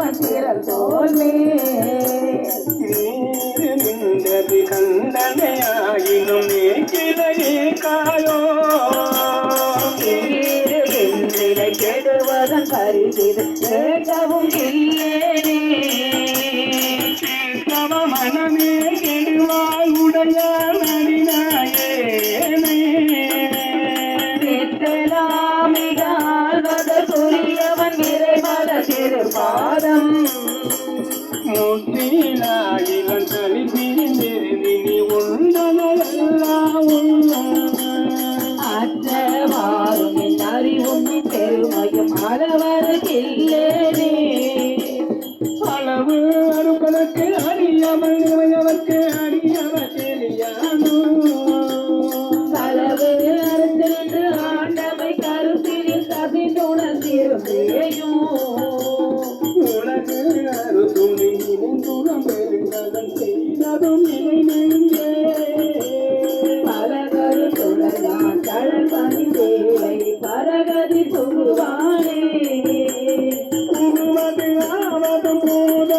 அவன் திரள் தோல்வே நின்றது கண்டனையாயினும் நீக்கிலையே காயோ கெடுவதன் பரிசிது கேட்கவும் இல்லேனே கேட்கவ மனமே கெடுவாய் உடைய நடினாயேனே நித்தலாமிகால்வத புரியவன் விரைமல திருபாதம் முத்தினாயினம் தனி பிரிந்திருந்தினி உள்ளதெல்லாம் அற்றவாறும் அறிவும் பெருமையும் அளவருக்கில்லேனே அளவு அறுப்பதற்கு அறியவன் அவருக்கு அறியவர் தெரியானோ களவு அறுத்திருந்து ஆண்டவை கருத்தில் கசிந்துணர்ந்திருந்தேயும் உலகு அறுத்தும் நீ தூரம் பெருங்கதன் செய்ததும்